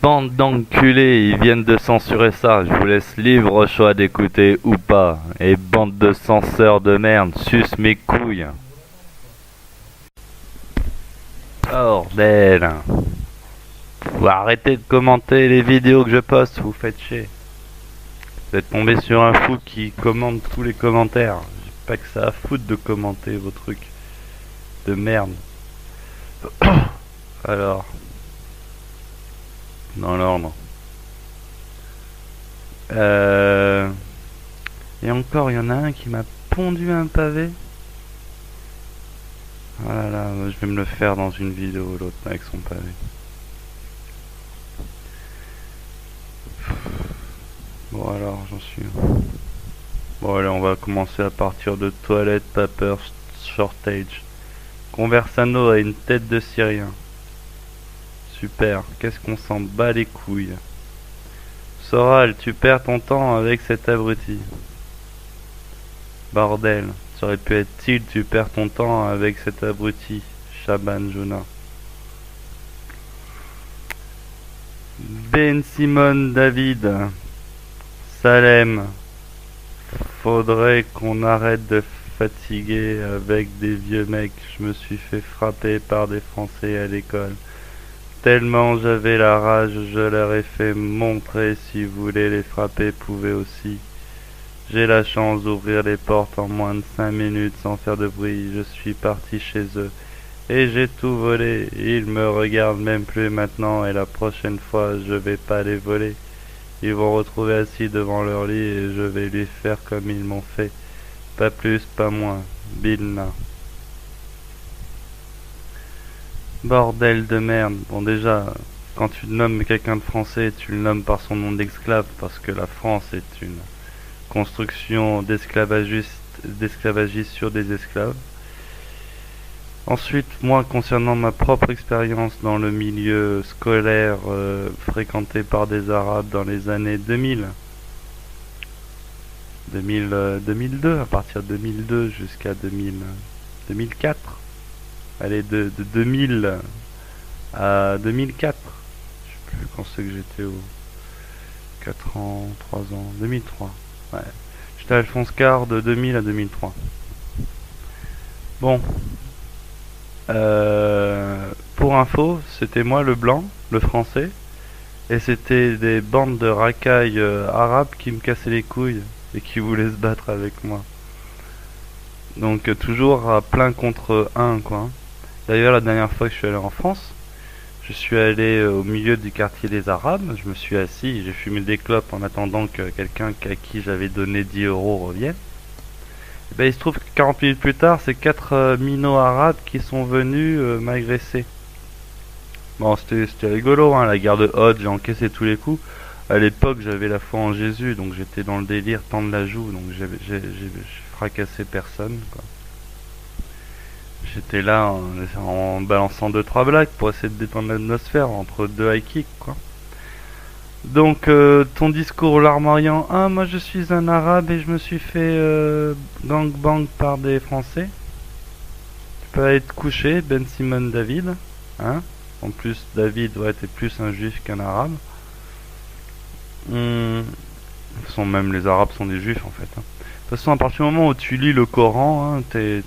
Bande d'enculés, ils viennent de censurer ça, je vous laisse libre choix d'écouter ou pas. Et bande de censeurs de merde, suce mes couilles. Bordel. Vous arrêtez de commenter les vidéos que je poste, vous faites chier. Vous êtes tombé sur un fou qui commente tous les commentaires. J'ai pas que ça à foutre de commenter vos trucs de merde. Alors, dans l'ordre. Et encore, il y en a un qui m'a pondu un pavé. Voilà, là, je vais me le faire dans une vidéo, l'autre avec son pavé. Bon alors, j'en suis. Bon allez, on va commencer à partir de Toilet Paper Shortage. Conversano a une tête de Syrien. Super, qu'est-ce qu'on s'en bat les couilles. Soral, tu perds ton temps avec cet abruti. Bordel, ça aurait pu être Till, tu perds ton temps avec cet abruti. Shaban Jonah. Ben Simon David. Salem. Faudrait qu'on arrête de fatiguer avec des vieux mecs. Je me suis fait frapper par des Français à l'école. Tellement j'avais la rage, je leur ai fait montrer si vous voulez les frapper, pouvez aussi. J'ai la chance d'ouvrir les portes en moins de 5 minutes sans faire de bruit. Je suis parti chez eux et j'ai tout volé. Ils me regardent même plus maintenant et la prochaine fois je vais pas les voler. Ils vont retrouver assis devant leur lit et je vais lui faire comme ils m'ont fait. Pas plus, pas moins. Bilna. Bordel de merde. Bon déjà, quand tu nommes quelqu'un de français, tu le nommes par son nom d'esclave parce que la France est une construction d'esclavagistes sur des esclaves. Ensuite, moi, concernant ma propre expérience dans le milieu scolaire fréquenté par des Arabes dans les années 2002, à partir de 2002 jusqu'à 2004. Allez, de 2000 à 2004. Je sais plus quand c'est que j'étais au 4 ans, 3 ans, 2003. Ouais. J'étais à Alphonse Carr de 2000 à 2003. Bon. Pour info, c'était moi le blanc, le français, et c'était des bandes de racailles arabes qui me cassaient les couilles et qui voulaient se battre avec moi. Donc toujours à plein contre un, quoi. D'ailleurs, la dernière fois que je suis allé en France, je suis allé au milieu du quartier des Arabes, je me suis assis, j'ai fumé des clopes en attendant que quelqu'un à qui j'avais donné 10 euros revienne. Ben, il se trouve que 40 minutes plus tard, c'est 4 minots arabes qui sont venus m'agresser. Bon, c'était rigolo, hein, la guerre de Hod, j'ai encaissé tous les coups. À l'époque, j'avais la foi en Jésus, donc j'étais dans le délire, tendre la joue, donc j'ai fracassé personne, quoi. J'étais là en balançant 2-3 blagues pour essayer de détendre l'atmosphère entre deux high kicks, quoi. Donc ton discours larmoyant, ah moi je suis un arabe et je me suis fait gangbang par des français. Tu peux aller te coucher, Ben Simon David, hein. En plus David ouais t'es plus un juif qu'un arabe. Même les arabes sont des juifs en fait, hein. De toute façon à partir du moment où tu lis le Coran, hein, t'es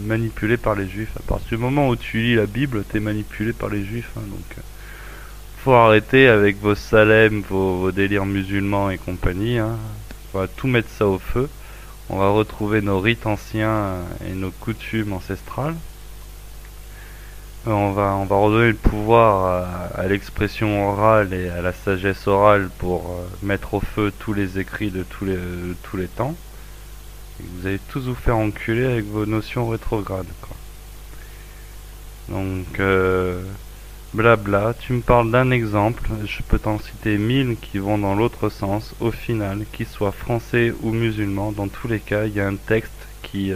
manipulé par les juifs. À partir du moment où tu lis la Bible, t'es manipulé par les juifs, hein, donc faut arrêter avec vos salem, vos délires musulmans et compagnie, hein. On va tout mettre ça au feu. On va retrouver nos rites anciens et nos coutumes ancestrales. On va redonner le pouvoir à l'expression orale et à la sagesse orale pour mettre au feu tous les écrits de tous les temps. Et vous allez tous vous faire enculer avec vos notions rétrogrades, quoi. Donc blabla, tu me parles d'un exemple, je peux t'en citer 1000 qui vont dans l'autre sens, au final, qu'ils soient français ou musulmans, dans tous les cas, il y a un texte qui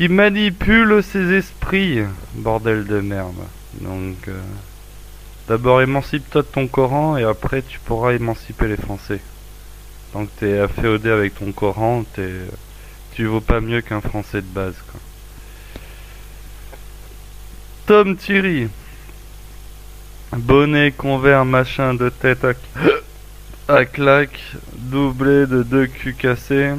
manipule ses esprits, bordel de merde. Donc, d'abord émancipe-toi de ton Coran et après tu pourras émanciper les Français. Tant que t'es afféodé avec ton Coran, tu vaux pas mieux qu'un Français de base, quoi. Tom Thierry. Bonnet, convert, machin de tête à claque, doublé de deux culs cassés.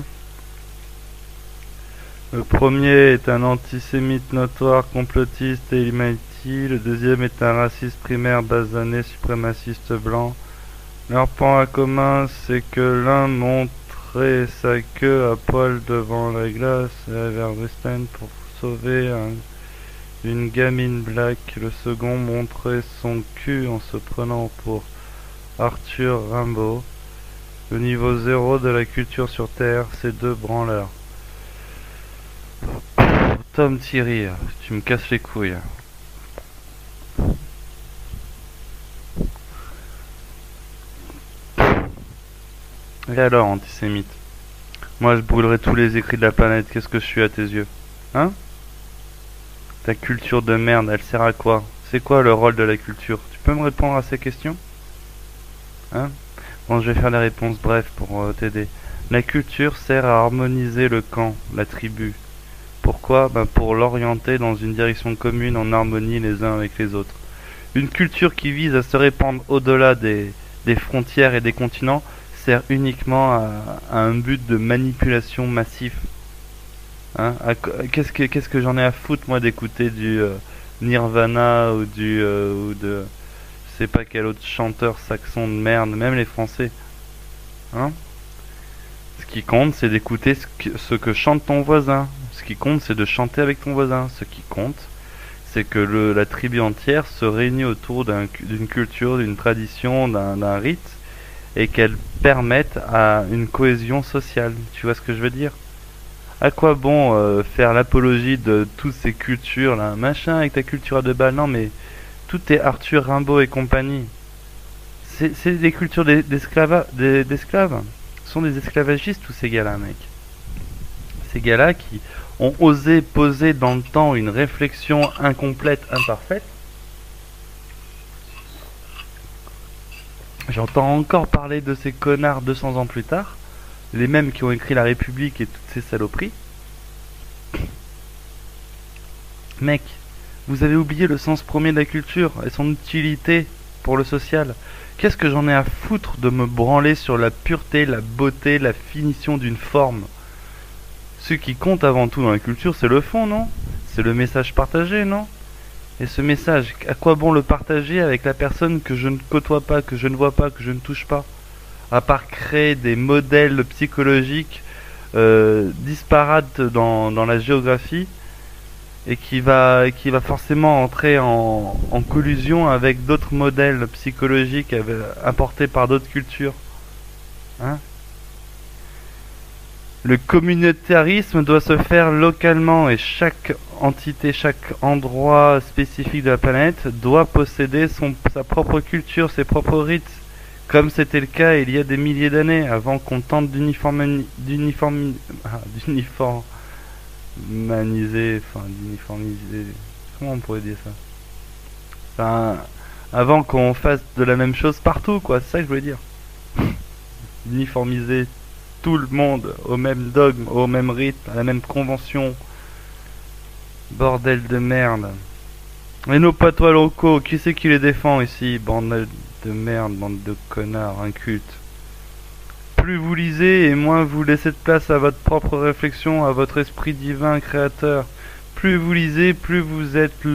Le premier est un antisémite notoire, complotiste et illuminati. Le deuxième est un raciste primaire, basané, suprémaciste blanc. Leur point commun, c'est que l'un montrait sa queue à poil devant la glace vers Weston pour sauver une gamine black. Le second montrait son cul en se prenant pour Arthur Rimbaud. Le niveau zéro de la culture sur Terre, c'est deux branleurs. Tom Thierry, tu me casses les couilles. Et alors, antisémite? Moi, je brûlerai tous les écrits de la planète. Qu'est-ce que je suis à tes yeux? Hein? Ta culture de merde, elle sert à quoi? C'est quoi le rôle de la culture? Tu peux me répondre à ces questions? Hein? Bon, je vais faire des réponses brèves pour t'aider. La culture sert à harmoniser le camp, la tribu. Pourquoi? Ben pour l'orienter dans une direction commune en harmonie les uns avec les autres. Une culture qui vise à se répandre au-delà des frontières et des continents sert uniquement à un but de manipulation massif. Hein? Qu'est-ce que j'en ai à foutre moi d'écouter du Nirvana ou de je sais pas quel autre chanteur saxon de merde, même les Français. Hein? Ce qui compte, c'est d'écouter ce que chante ton voisin. Ce qui compte, c'est de chanter avec ton voisin. Ce qui compte, c'est que la tribu entière se réunit autour d'une culture, d'une tradition, d'un rite, et qu'elle permette à une cohésion sociale. Tu vois ce que je veux dire? À quoi bon faire l'apologie de toutes ces cultures là, machin avec ta culture à deux balles? Non mais tout est Arthur Rimbaud et compagnie. C'est des cultures d'esclaves. Ce sont des esclavagistes tous ces gars-là, mec. Ces gars-là qui ont osé poser dans le temps une réflexion incomplète, imparfaite. J'entends encore parler de ces connards 200 ans plus tard, les mêmes qui ont écrit La République et toutes ces saloperies. Mec, vous avez oublié le sens premier de la culture et son utilité pour le social. Qu'est-ce que j'en ai à foutre de me branler sur la pureté, la beauté, la finition d'une forme? Ce qui compte avant tout dans la culture, c'est le fond, non? C'est le message partagé, non? Et ce message, à quoi bon le partager avec la personne que je ne côtoie pas, que je ne vois pas, que je ne touche pas? À part créer des modèles psychologiques disparates dans la géographie et qui va forcément entrer en collusion avec d'autres modèles psychologiques importés par d'autres cultures. Hein? Le communautarisme doit se faire localement et chaque entité, chaque endroit spécifique de la planète doit posséder sa propre culture, ses propres rites, comme c'était le cas il y a des milliers d'années, avant qu'on tente d'uniformiser, comment on pourrait dire ça? Enfin, avant qu'on fasse de la même chose partout, quoi, c'est ça que je voulais dire. Uniformiser tout le monde au même dogme, au même rythme, à la même convention. Bordel de merde. Et nos patois locaux, qui c'est qui les défend ici? Bande de merde, bande de connards, incultes. Plus vous lisez et moins vous laissez de place à votre propre réflexion, à votre esprit divin créateur. Plus vous lisez, plus vous êtes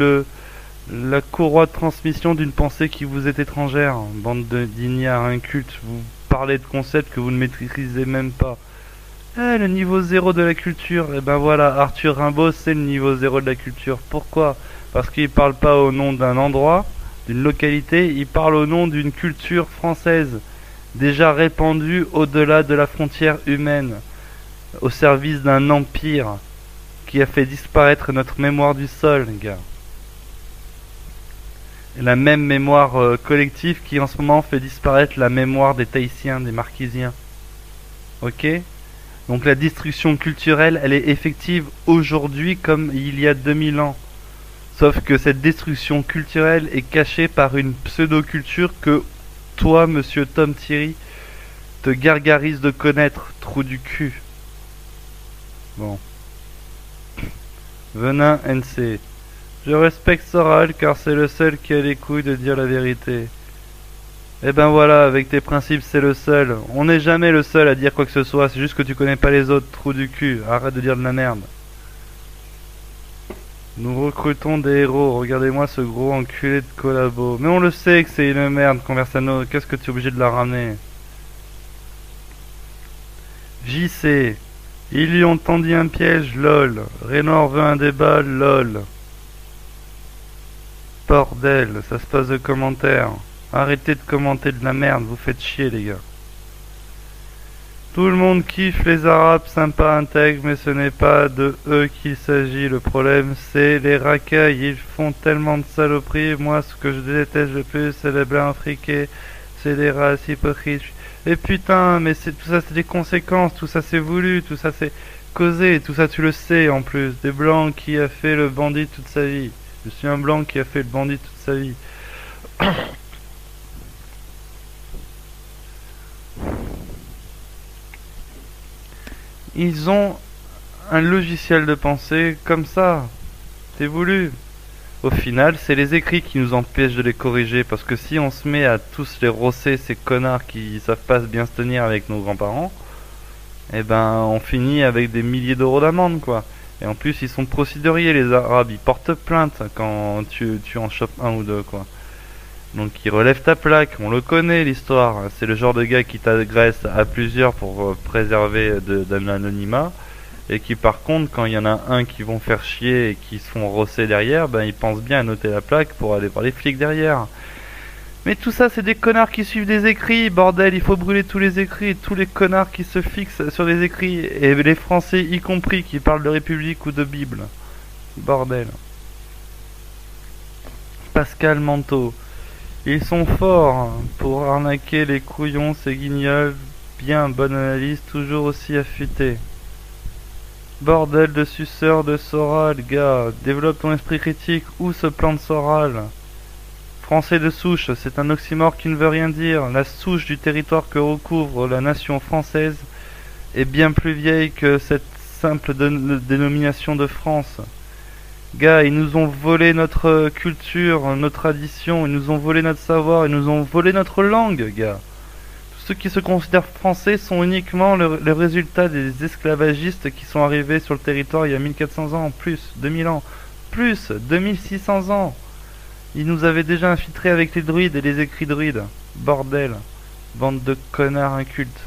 la courroie de transmission d'une pensée qui vous est étrangère. Bande d'ignards incultes, vous parlez de concepts que vous ne maîtrisez même pas. Eh, le niveau zéro de la culture. Et ben voilà, Arthur Rimbaud, c'est le niveau zéro de la culture. Pourquoi? Parce qu'il parle pas au nom d'un endroit, d'une localité, il parle au nom d'une culture française, déjà répandue au-delà de la frontière humaine, au service d'un empire qui a fait disparaître notre mémoire du sol, gars. Et la même mémoire collective qui en ce moment fait disparaître la mémoire des Tahitiens, des Marquisiens. Ok? Donc la destruction culturelle, elle est effective aujourd'hui comme il y a 2000 ans. Sauf que cette destruction culturelle est cachée par une pseudo-culture que toi, monsieur Tom Thierry, te gargarise de connaître, trou du cul. Bon. Venin NC. Je respecte Soral car c'est le seul qui a les couilles de dire la vérité. Eh ben voilà, avec tes principes, c'est le seul. On n'est jamais le seul à dire quoi que ce soit, c'est juste que tu connais pas les autres, trou du cul. Arrête de dire de la merde. Nous recrutons des héros, regardez-moi ce gros enculé de collabo. Mais on le sait que c'est une merde, Conversano, qu'est-ce que tu es obligé de la ramener? JC, ils lui ont tendu un piège, lol. Raynor veut un débat, lol. Bordel, ça se passe de commentaires. Arrêtez de commenter de la merde, vous faites chier les gars. Tout le monde kiffe les arabes sympas, intègres, mais ce n'est pas de eux qu'il s'agit. Le problème, c'est les racailles. Ils font tellement de saloperies. Moi, ce que je déteste le plus, c'est les blancs africains. C'est des races hypocrites. Et putain, mais c'est tout ça, c'est des conséquences. Tout ça, c'est voulu. Tout ça, c'est causé. Tout ça, tu le sais en plus. Des blancs qui a fait le bandit toute sa vie. Je suis un blanc qui a fait le bandit toute sa vie. Ils ont un logiciel de pensée comme ça. C'est voulu. Au final, c'est les écrits qui nous empêchent de les corriger. Parce que si on se met à tous les rosser, ces connards qui savent pas bien se tenir avec nos grands-parents, eh ben, on finit avec des milliers d'euros d'amende, quoi. Et en plus, ils sont procéduriers, les arabes. Ils portent plainte quand tu en chopes un ou deux, quoi. Donc il relève ta plaque, on le connaît l'histoire. C'est le genre de gars qui t'agresse à plusieurs pour préserver d'un anonymat. Et qui par contre, quand il y en a un qui vont faire chier et qui se font rosser derrière, ben ils pensent bien à noter la plaque pour aller voir les flics derrière. Mais tout ça c'est des connards qui suivent des écrits, bordel, il faut brûler tous les écrits, tous les connards qui se fixent sur des écrits, et les Français y compris qui parlent de République ou de Bible. Bordel. Pascal Manteau. Ils sont forts pour arnaquer les couillons, ces guignols. Bien, bonne analyse, toujours aussi affûté. Bordel de suceur de Soral, gars. Développe ton esprit critique. Où se plante Soral? Français de souche, c'est un oxymore qui ne veut rien dire. La souche du territoire que recouvre la nation française est bien plus vieille que cette simple dénomination de France. Gars, ils nous ont volé notre culture, nos traditions, ils nous ont volé notre savoir, ils nous ont volé notre langue, gars. Tous ceux qui se considèrent français sont uniquement le résultat des esclavagistes qui sont arrivés sur le territoire il y a 1400 ans, plus 2000 ans, plus 2600 ans. Ils nous avaient déjà infiltrés avec les druides et les écrits druides. Bordel, bande de connards incultes.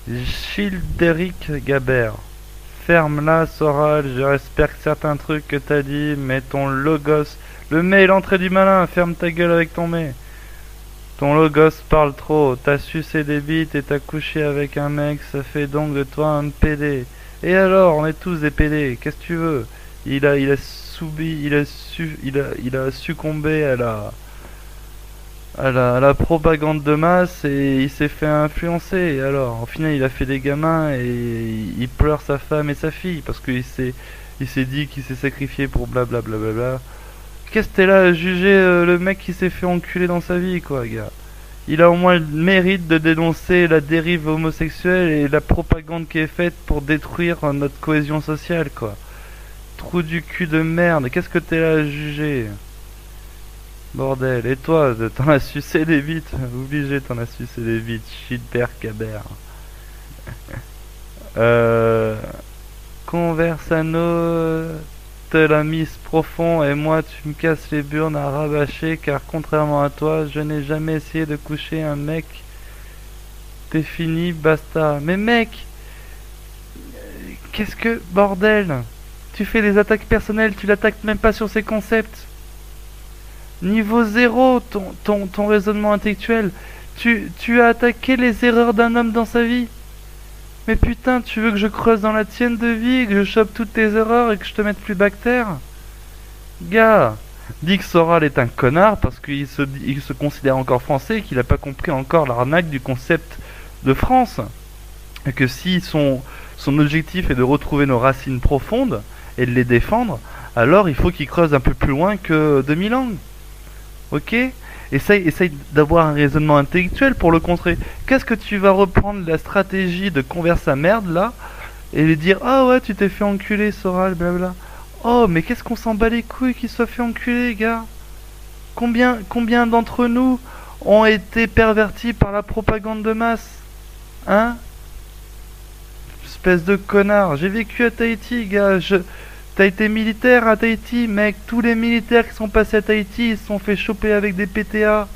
Childéric Gabert. Ferme-la, Soral, je respecte certains trucs que t'as dit, mais ton logos... Le mais est l'entrée du malin, ferme ta gueule avec ton mais. Ton logos parle trop, t'as sucé des bites et t'as couché avec un mec, ça fait donc de toi un PD. Et alors, on est tous des PD, qu'est-ce que tu veux? Il a succombé à la propagande de masse et il s'est fait influencer. Et alors, au final, il a fait des gamins et il pleure sa femme et sa fille parce il s'est dit qu'il s'est sacrifié pour blablabla. Qu'est-ce que t'es là à juger le mec qui s'est fait enculer dans sa vie, quoi, gars? Il a au moins le mérite de dénoncer la dérive homosexuelle et la propagande qui est faite pour détruire notre cohésion sociale, quoi. Trou du cul de merde, qu'est-ce que t'es là à juger? Bordel, et toi, t'en as sucé des bites? Obligé, t'en as sucé des bites, Chilbert Cabert. Conversano te la mise profond et moi tu me casses les burnes à rabâcher car contrairement à toi, je n'ai jamais essayé de coucher un mec. T'es fini, basta. Mais mec, qu'est-ce que... Bordel, tu fais des attaques personnelles, tu l'attaques même pas sur ses concepts. Niveau zéro, ton raisonnement intellectuel. Tu as attaqué les erreurs d'un homme dans sa vie. Mais putain, tu veux que je creuse dans la tienne de vie, que je chope toutes tes erreurs et que je te mette plus bactère? Gars, dis que Soral est un connard parce qu'il se considère encore français et qu'il n'a pas compris encore l'arnaque du concept de France. Et que si son objectif est de retrouver nos racines profondes et de les défendre, alors il faut qu'il creuse un peu plus loin que 2000 ans. Ok? Essaye d'avoir un raisonnement intellectuel pour le contrer. Qu'est-ce que tu vas reprendre la stratégie de converse à merde là et lui dire ah ouais tu t'es fait enculer Soral blabla. Oh, mais qu'est-ce qu'on s'en bat les couilles qu'il soit fait enculer, gars. Combien d'entre nous ont été pervertis par la propagande de masse? Hein? Espèce de connard. J'ai vécu à Tahiti, gars. T'as été militaire à Tahiti, mec. Tous les militaires qui sont passés à Tahiti, ils se sont fait choper avec des PTA.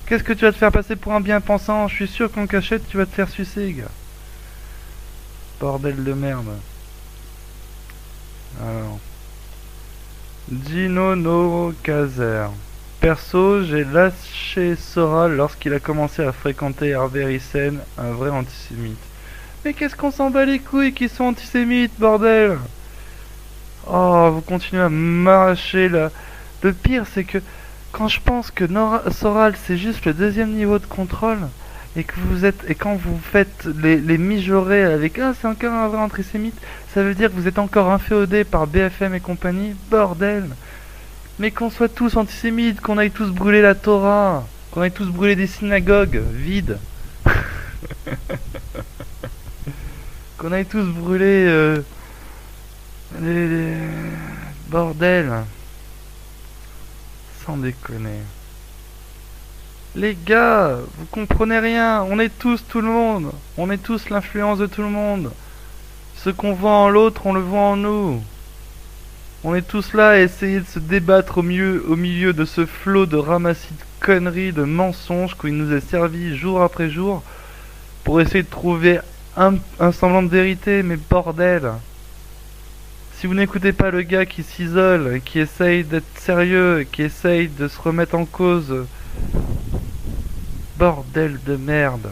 Qu'est-ce que tu vas te faire passer pour un bien-pensant? Je suis sûr qu'en cachette, tu vas te faire sucer, gars. Bordel de merde. Alors. Gino no Caser. Perso, j'ai lâché Soral lorsqu'il a commencé à fréquenter Hervé Ryssen, un vrai antisémite. Mais qu'est-ce qu'on s'en bat les couilles qu'ils sont antisémites, bordel? Oh, vous continuez à m'arracher là. Le pire, c'est que quand je pense que Soral, c'est juste le deuxième niveau de contrôle, et quand vous faites les mijaurés avec ah c'est encore un vrai antisémite, ça veut dire que vous êtes encore inféodé par BFM et compagnie, bordel. Mais qu'on soit tous antisémites, qu'on aille tous brûler la Torah, qu'on aille tous brûler des synagogues vides, qu'on aille tous brûler les... bordel, sans déconner. Les gars, vous comprenez rien, on est tous tout le monde, on est tous l'influence de tout le monde. Ce qu'on voit en l'autre, on le voit en nous. On est tous là à essayer de se débattre au milieu de ce flot de ramassis de conneries, de mensonges qui nous est servi jour après jour pour essayer de trouver un semblant de vérité, mais bordel. Si vous n'écoutez pas le gars qui s'isole, qui essaye d'être sérieux, qui essaye de se remettre en cause, bordel de merde.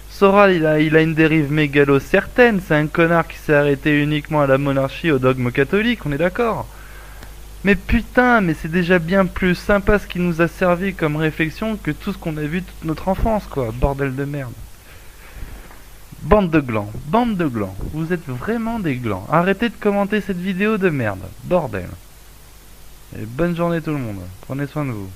Soral, il a une dérive mégalo certaine, c'est un connard qui s'est arrêté uniquement à la monarchie, au dogme catholique, on est d'accord. Mais putain, mais c'est déjà bien plus sympa ce qui nous a servi comme réflexion que tout ce qu'on a vu toute notre enfance, quoi, bordel de merde. Bande de glands, vous êtes vraiment des glands. Arrêtez de commenter cette vidéo de merde, bordel. Et bonne journée tout le monde, prenez soin de vous.